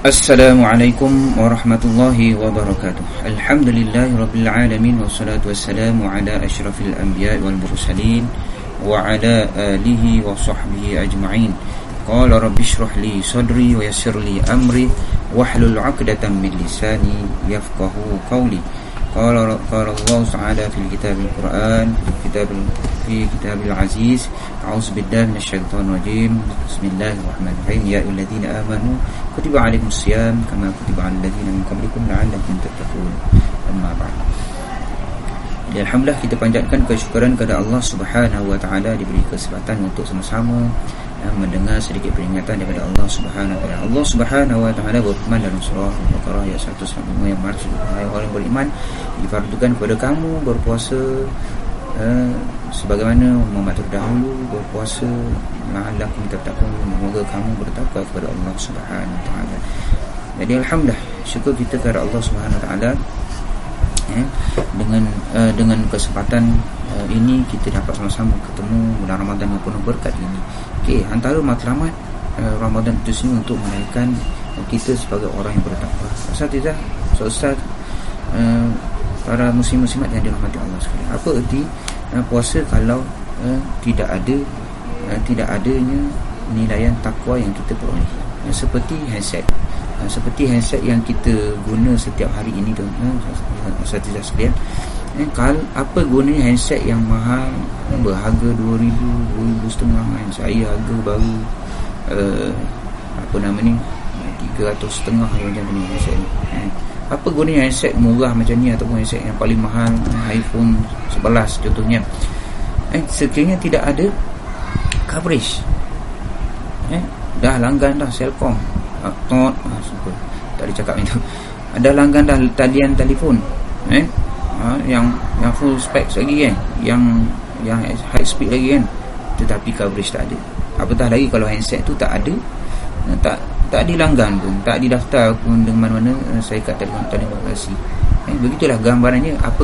Assalamualaikum warahmatullahi wabarakatuh. Alhamdulillahi rabbil alamin, wassalatu wassalamu ala asyrafil anbiya wal mursalin wa ala alihi wa sahbihi ajma'in. Qala rabbi shrah li sadri wa yassir li amri wahlul 'uqdatam min lisani yafqahu qawli. Qala Allah ta'ala fil kitabil Qur'an fi kitabil aziz. A'udzu billahi minasyaitonir rajim. Bismillahirrahmanirrahim. Ya ayyuhalladzina amanu kutiba 'alaikumusiyam kama kutiba 'alal ladzina min qablikum la'allakum tattaqun. Amma ba'd. Alhamdulillah, kita panjatkan kesyukuran kepada Allah Subhanahu wa taala diberi kesempatan untuk sama-sama mendengar sedikit peringatan daripada Allah Subhanahu wa taala. Allah Subhanahu wa taala berfirman dalam surah Al-Baqarah ayat 195 yang maksud orang beriman difardukan kepada kamu berpuasa sebagaimana Muhammad terdahulu berpuasa, la'allakum tattaqun, semoga kamu bertakwa kepada Allah Subhanahu wa taala. Jadi alhamdulillah, syukur kita kepada Allah Subhanahu wa taala dengan kesempatan ini kita dapat sama-sama ketemu bulan Ramadan yang penuh berkat ini. Okey, antara matlamat Ramadan itu sendiri untuk menaikkan kita sebagai orang yang bertakwa. Ustaz, para muslim-muslimat yang dirahmati Allah sekalian, apa erti puasa kalau tidak adanya nilaian takwa yang kita peroleh? Seperti handset yang kita guna setiap hari ini tu, Ustaz sekalian. Apa gunanya handset yang mahal berharga 2,000, 2,500 kan? Saya harga baru 300.500 macam ni handset ni. Apa gunanya handset murah macam ni ataupun handset yang paling mahal, iPhone 11 contohnya, sekiranya tidak ada coverage. Dah langgan dah Celcom, super, tak ada cakap itu. Ada langgan dah talian telefon, yang full specs lagi kan, yang high speed lagi kan, tetapi coverage tak ada. Apatah lagi kalau handset tu tak ada, tak dilanggan pun, tak didaftar pun dengan mana-mana syarikat telefon kasih. Begitulah gambarannya. Apa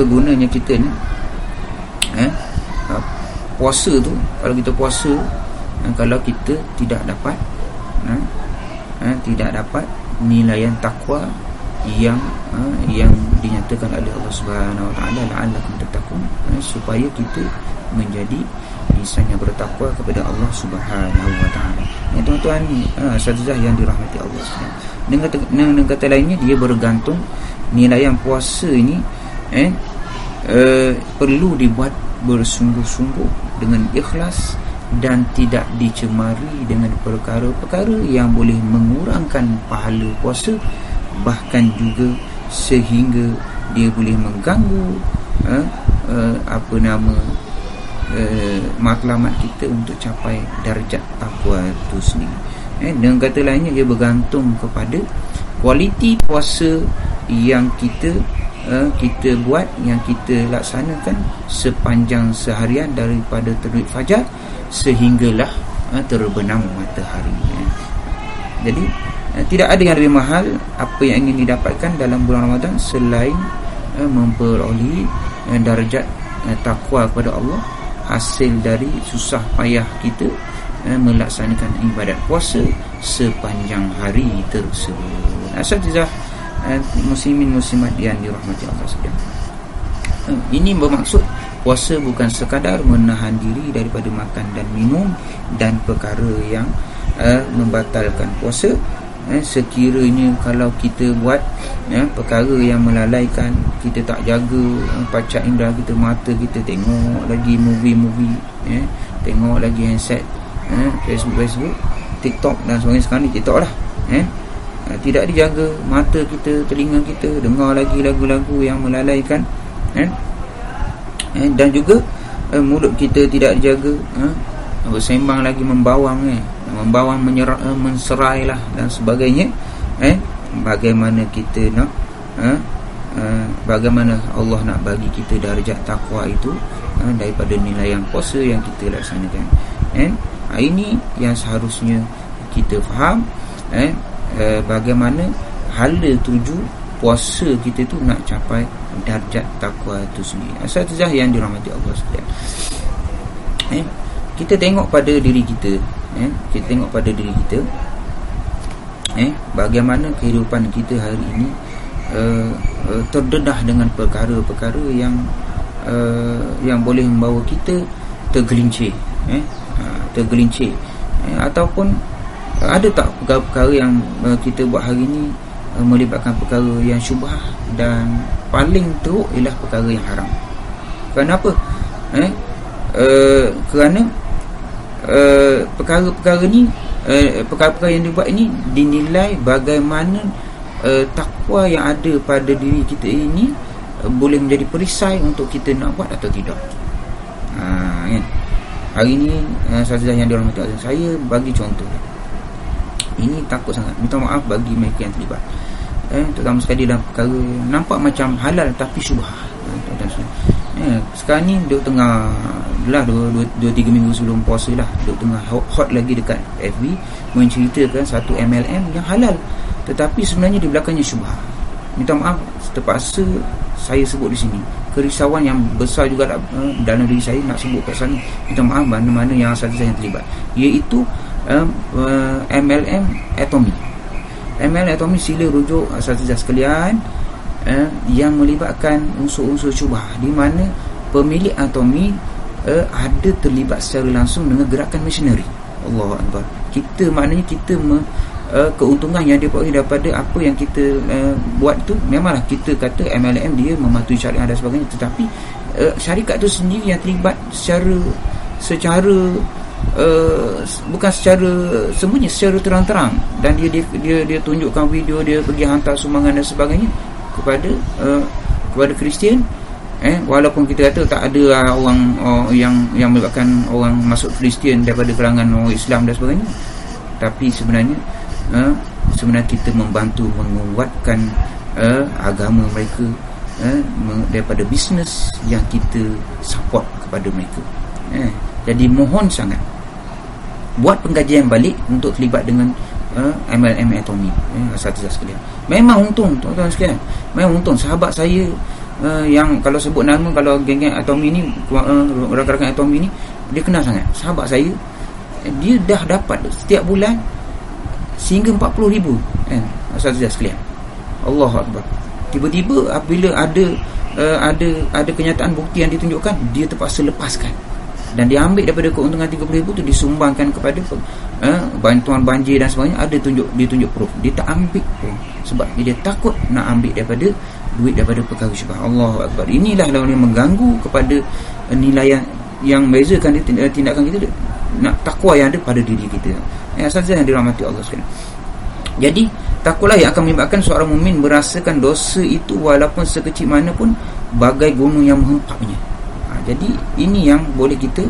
gunanya kita ni puasa tu, kalau kita puasa kalau kita tidak dapat nilaian takwa yang dinyatakan oleh Allah Subhanahu wa taala, la'allakum tattaqun, supaya kita menjadi insan yang bertakwa kepada Allah Subhanahu wa taala. Tuan-tuan, asatizah yang dirahmati Allah sekalian, dengan kata lainnya, dia bergantung nilaian puasa ini perlu dibuat bersungguh-sungguh dengan ikhlas dan tidak dicemari dengan perkara-perkara yang boleh mengurangkan pahala puasa, bahkan juga sehingga dia boleh mengganggu matlamat kita untuk capai darjat takwa itu sendiri. Dengan kata lainnya, dia bergantung kepada kualiti puasa yang kita buat, yang kita laksanakan sepanjang seharian daripada terbit fajar sehinggalah terbenam matahari. Jadi tidak ada yang lebih mahal apa yang ingin didapatkan dalam bulan Ramadan selain memperoleh darjat takwa kepada Allah, hasil dari susah payah kita melaksanakan ibadat puasa sepanjang hari tersebut. Asatizah muslimin muslimat yang dirahmati Allah sekalian, ini bermaksud puasa bukan sekadar menahan diri daripada makan dan minum dan perkara yang membatalkan puasa. Sekiranya kalau kita buat perkara yang melalaikan, kita tak jaga panca indera kita, mata kita tengok lagi movie, tengok lagi handset, Facebook, TikTok dan sebagainya. Sekarang ni TikTok lah, tidak dijaga mata kita, telinga kita, dengar lagi lagu-lagu yang melalaikan, dan juga mulut kita tidak dijaga, bersembang lagi membawang, menserai lah dan sebagainya. Bagaimana kita nak bagaimana Allah nak bagi kita darjat takwa itu daripada nilai yang puasa yang kita laksanakan. Ini yang seharusnya kita faham, bagaimana hala tuju puasa kita tu nak capai darjat takwa itu sendiri. Asatizah yang dirahmati Allah sekalian, kita tengok pada diri kita, kita tengok pada diri kita, bagaimana kehidupan kita hari ini terdedah dengan perkara-perkara yang boleh membawa kita tergelincir, ataupun ada tak perkara-perkara yang kita buat hari ini melibatkan perkara yang syubhah, dan paling teruk ialah perkara yang haram. Kenapa? Kerana perkara-perkara ni, perkara-perkara yang dibuat ini dinilai bagaimana takwa yang ada pada diri kita ini boleh menjadi perisai untuk kita nak buat atau tidak. Kan? Hari ni sahaja yang dirahmati Allah, saya bagi contoh. Ini takut sangat, minta maaf bagi mereka yang terlibat, terutama sekali dalam perkara nampak macam halal tapi syubhah. Sekarang ni duk tengah lah 2-3 minggu sebelum puasa lah, duk tengah hot lagi dekat FB menceritakan satu MLM yang halal tetapi sebenarnya di belakangnya syubhah. Minta maaf terpaksa saya sebut di sini, kerisauan yang besar juga dalam diri saya nak sebut kat sana. Minta maaf mana-mana yang saya terlibat, iaitu MLM Atomy. MLM Atomy sila rujuk asatizah sekalian, yang melibatkan unsur-unsur syubhah, di mana pemilik Atomy ada terlibat secara langsung dengan gerakan misioneri. Allahu Akbar. Kita maknanya kita keuntungan yang diperoleh daripada apa yang kita buat tu, memanglah kita kata MLM dia mematuhi syariat dan sebagainya, tetapi syarikat tu sendiri yang terlibat secara bukan secara sembunyi, secara terang-terang, dan dia tunjukkan video dia pergi hantar sumbangan dan sebagainya kepada Kristian. Walaupun kita kata tak ada orang yang melibatkan orang masuk Kristian daripada kalangan orang Islam dan sebagainya, tapi sebenarnya kita membantu menguatkan agama mereka daripada bisnes yang kita support kepada mereka. Jadi mohon sangat buat pengkajian balik untuk terlibat dengan MLM Atomy. Asatizah sekalian, memang untung tuan-tuan sekalian, memang untung. Sahabat saya yang kalau sebut nama, kalau geng-geng Atomy ni, rakan-rakan Atomy ni, dia kenal sangat. Sahabat saya, dia dah dapat setiap bulan sehingga 40,000 asatizah sekalian. Allahu Akbar. Tiba-tiba apabila ada kenyataan bukti yang ditunjukkan, dia terpaksa lepaskan, dan dia ambil daripada keuntungan 30,000 tu disumbangkan kepada bantuan banjir dan sebagainya. Ada dia tunjuk proof. Dia tak ambil pun sebab dia takut nak ambil daripada duit daripada perkara syubhah. Allahu Akbar. Inilah yang mengganggu kepada nilai yang membezakan tindakan kita, nak takwa yang ada pada diri kita. Asal-asal yang dirahmati Allah sekalian. Jadi takwalah yang akan menyebabkan seorang mukmin merasakan dosa itu walaupun sekecil mana pun, bagai gunung yang menghempapnya. Jadi ini yang boleh kita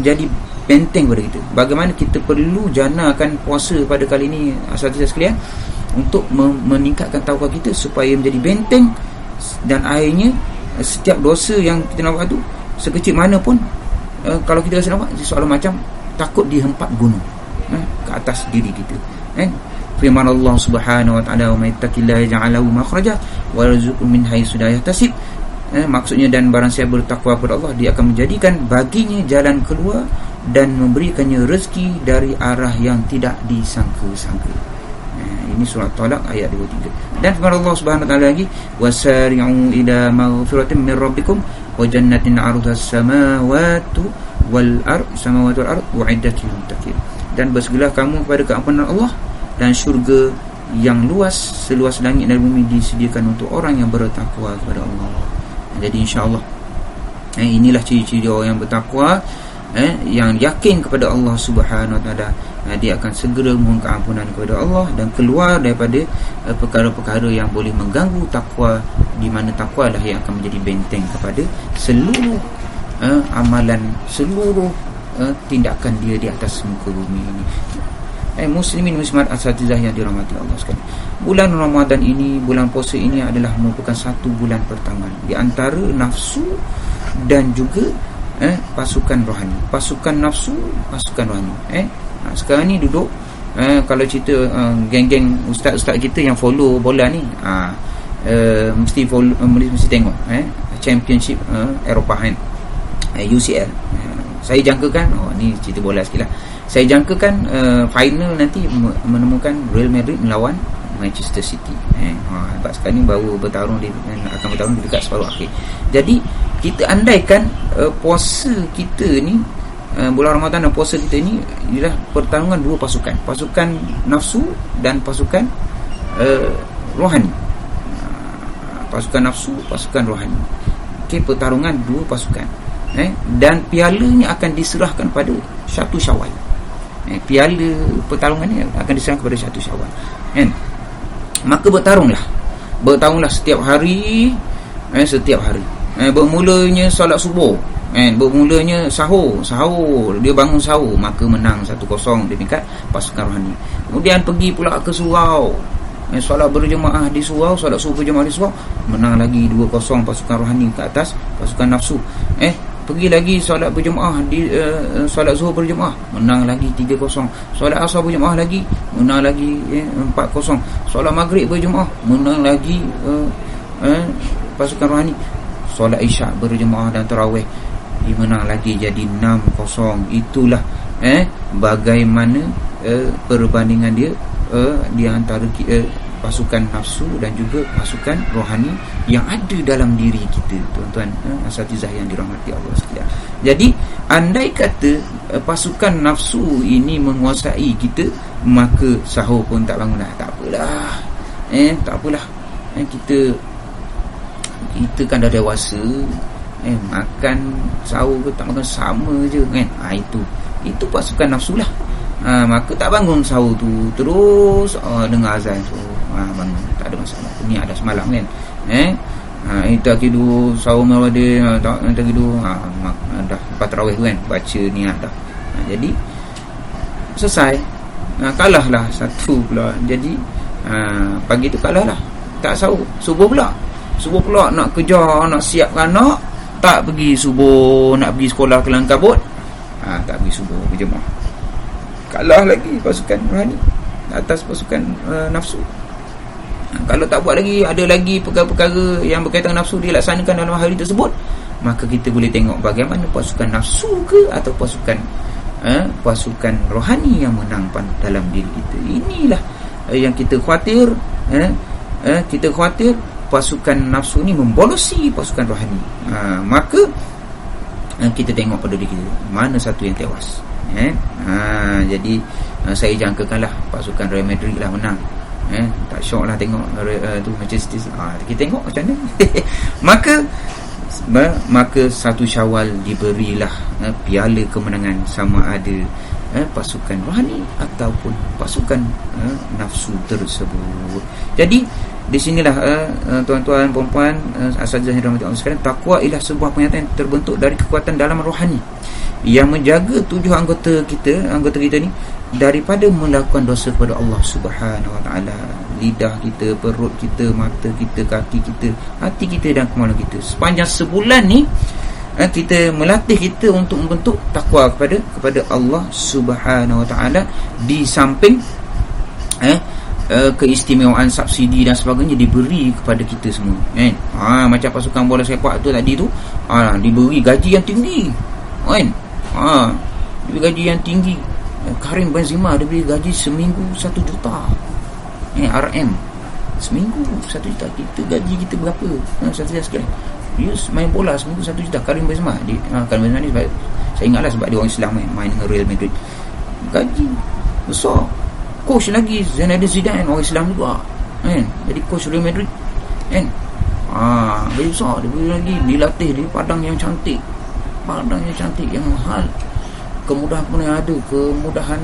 jadi benteng pada kita. Bagaimana kita perlu janakan puasa pada kali ini, asal-asal sekalian, untuk meningkatkan takwa kita supaya menjadi benteng, dan akhirnya setiap dosa yang kita nak buat tu, sekecil mana pun, kalau kita rasa nampak seolah macam takut dihempat gunung ke atas diri kita. Firman Allah Subhanahu wa taala, "Wa may yattaqillaha yaj'al lahu makhraja wa yarzuqhu min haitsu la yahtasib." Maksudnya, dan barang siapa bertakwa kepada Allah, dia akan menjadikan baginya jalan keluar dan memberikannya rezeki dari arah yang tidak disangka-sangka. Ini surah Talaq ayat 23. Dan firman Allah Subhanahu wa taala lagi, "Wasari'u ila maghfiratin min rabbikum wa jannatin 'arduha as-samawati wal ard u'iddat lil muttaqin." Dan bersegeralah kamu kepada keampunan Allah dan syurga yang luas seluas langit dan bumi disediakan untuk orang yang bertakwa kepada Allah. Jadi insya-Allah inilah ciri-ciri orang yang bertakwa, yang yakin kepada Allah Subhanahu wa taala. Dia akan segera mohon keampunan kepada Allah dan keluar daripada perkara-perkara yang boleh mengganggu takwa, di mana takwa lah yang akan menjadi benteng kepada seluruh amalan, seluruh tindakan dia di atas muka bumi ini. Muslimin muslimat asatizah yang dirahmati Allah sekalian, bulan Ramadan ini, bulan puasa ini adalah merupakan satu bulan pertama di antara nafsu dan juga pasukan rohani, pasukan nafsu, pasukan rohani. Sekarang ni duduk, kalau cerita geng-geng ustaz-ustaz kita yang follow bola ni, mesti tengok Championship Eropah kan, UCL. Saya jangkakan, ni cerita bola sikit lah, saya jangkakan final nanti menemukan Real Madrid melawan Manchester City. Sebab sekarang ni baru bertarung akan bertarung dekat separuh akhir. Jadi kita andaikan puasa kita ni, bulan Ramadan dan puasa kita ni ialah pertarungan dua pasukan, pasukan nafsu dan pasukan rohani. Pasukan nafsu, pasukan rohani. Okey, pertarungan dua pasukan. Dan pialanya akan diserahkan pada 1 Syawal. Piala pertarungan ni akan diserahkan pada 1 Syawal. Kan? Maka bertarunglah setiap hari, setiap hari. Bermulanya solat subuh, bermulanya sahur, dia bangun sahur, maka menang 1-0 di tingkat pasukan rohani. Kemudian pergi pula ke surau, solat berjemaah di surau, solat subuh berjemaah di surau, menang lagi 2-0 pasukan rohani ke atas pasukan nafsu. Pergi lagi solat berjemaah di solat zuhur berjemaah, menang lagi 3-0. Solat asar berjemaah lagi, menang lagi 4-0. Solat maghrib berjemaah, menang lagi pasukan rohani. Solat isyak berjemaah dan tarawih, menang lagi jadi 6-0. Itulah bagaimana perbandingan dia di antara pasukan nafsu dan juga pasukan rohani yang ada dalam diri kita, tuan-tuan asatizah yang dirahmati Allah sekalian. Jadi andai kata pasukan nafsu ini menguasai kita, maka sahur pun tak bangun dah. Tak apalah, kita kan dah dewasa, makan sahur ke tak makan sama je kan. Itu pasukan nafsu lah. Maka tak bangun sahur tu, terus dengar azan tu, bangun, tak ada masalah. Ni ada semalam kan. Kita tidur sahur malam dia, tak tidur, dah lepas tarawih tu kan, baca niat dah. Jadi selesai. Kalah lah satu pula. Jadi pagi tu kalah lah, tak sahur. Subuh pula nak kejar, nak siapkan anak, tak pergi subuh, nak pergi sekolah kelang kabut, tak pergi subuh berjemaah. Kalah lagi pasukan rohani atas pasukan nafsu. Kalau tak buat lagi, ada lagi perkara-perkara yang berkaitan nafsu dilaksanakan dalam hari tersebut, maka kita boleh tengok bagaimana pasukan nafsu ke atau pasukan rohani yang menang dalam diri kita. Inilah yang kita khawatir. Kita khawatir pasukan nafsu ni membolosi pasukan rohani. Maka kita tengok pada diri kita, mana satu yang tewas. Jadi saya jangkakanlah pasukan Real Madrid lah menang. Tak syok lah tengok tu Manchester City. Kita tengok macam mana. Maka 1 Syawal diberilah piala kemenangan, sama ada pasukan rohani ataupun pasukan nafsu tersebut. Jadi di sinilah tuan-tuan puan-puan asatizah yang dirahmati Allah sekalian, takwa ialah sebuah pernyataan yang terbentuk dari kekuatan dalam rohani yang menjaga 7 anggota kita ni daripada melakukan dosa kepada Allah Subhanahu Wa Taala. Lidah kita, perut kita, mata kita, kaki kita, hati kita dan kemaluan kita. Sepanjang sebulan ni kita melatih kita untuk membentuk takwa kepada Allah Subhanahu Wa Taala, di samping keistimewaan subsidi dan sebagainya diberi kepada kita semua kan. Macam pasukan bola sepak tu tadi tu, diberi gaji yang tinggi kan. Diberi gaji yang tinggi. Karim Benzema diberi gaji seminggu 1 juta. RM seminggu 1 juta. Kita gaji kita berapa? Satu sekali dia main bola seminggu 1 juta. Karim Benzema Karim Benzema ni sebab, saya ingatlah sebab dia orang Islam main dengan Real Madrid, gaji besar. Coach lagi Zinedine Zidane orang Islam juga kan, jadi coach Real Madrid kan. Gaji besar. Dia lagi dilatih di padang yang cantik, yang mahal. Kemudahan pun yang ada, kemudahan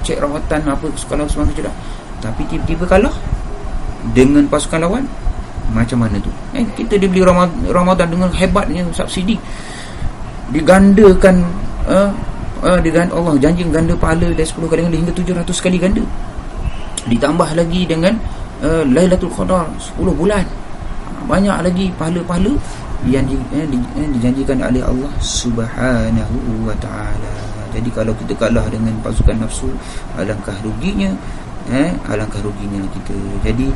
cek rawatan apa sekolah semua tu dah. Tapi tiba-tiba kalah dengan pasukan lawan, macam mana tu kita dibeli Ramadan dengan hebatnya subsidi, digandakan Allah janji ganda pahala dari 10 kali ganda hingga 700 kali ganda, ditambah lagi dengan Lailatul Qadar 10 bulan, banyak lagi pahala-pahala yang dijanjikan oleh Allah Subhanahu Wa Taala. Jadi kalau kita kalah dengan pasukan nafsu, alangkah ruginya kita. Jadi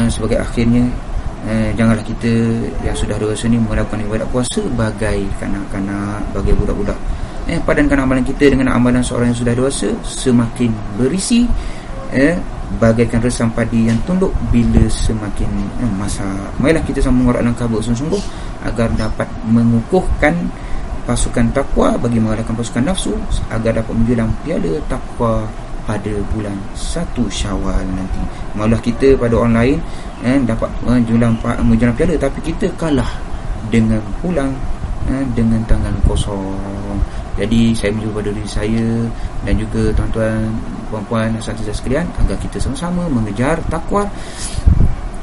sebagai akhirnya, janganlah kita yang sudah dewasa ni melakukan ibadat puasa bagai kanak-kanak, bagai budak-budak padankan amalan kita dengan amalan seorang yang sudah dewasa, semakin berisi, bagaikan resam padi yang tunduk bila semakin masak. Marilah kita sama mengorak langkah bersungguh-sungguh agar dapat mengukuhkan pasukan takwa bagi mengalahkan pasukan nafsu, agar dapat menjulang piala takwa pada bulan 1 Syawal nanti. Malah kita pada orang lain dapat menjulang piala, tapi kita kalah dengan pulang dengan tangan kosong. Jadi saya menjumpa pada diri saya dan juga tuan-tuan, puan-puan, saudara sekalian, agar kita sama-sama mengejar takwa,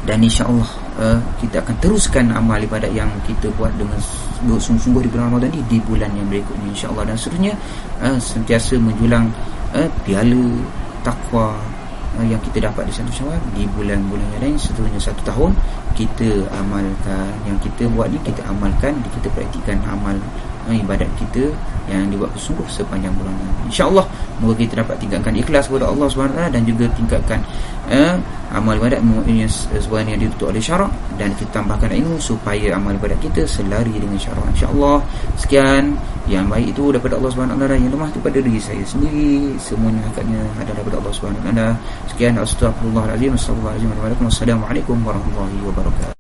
dan insya-Allah kita akan teruskan amal ibadat yang kita buat dengan sungguh-sungguh di bulan Ramadan ini di bulan yang berikutnya insya-Allah, dan seterusnya sentiasa menjulang piala takwa yang kita dapat di 1 Syawal di bulan-bulan yang lain. Seterusnya 1 tahun kita amalkan yang kita buat ni, kita amalkan, kita praktikkan amal ibadat kita yang dibuat sungguh sepanjang bulan ini insya-Allah. Moga kita dapat tingkatkan ikhlas kepada Allah SWT dan juga tingkatkan amal ibadat sesuai yang dituntut oleh syarak, dan kita tambahkan ilmu supaya amal ibadat kita selari dengan syarak insya-Allah. Sekian yang baik itu daripada Allah SWT, yang lemah itu pada diri saya sendiri, semuanya hakikatnya ada daripada Allah SWT. Sekian, astagfirullahalazim, assalamualaikum warahmatullahi wabarakatuh.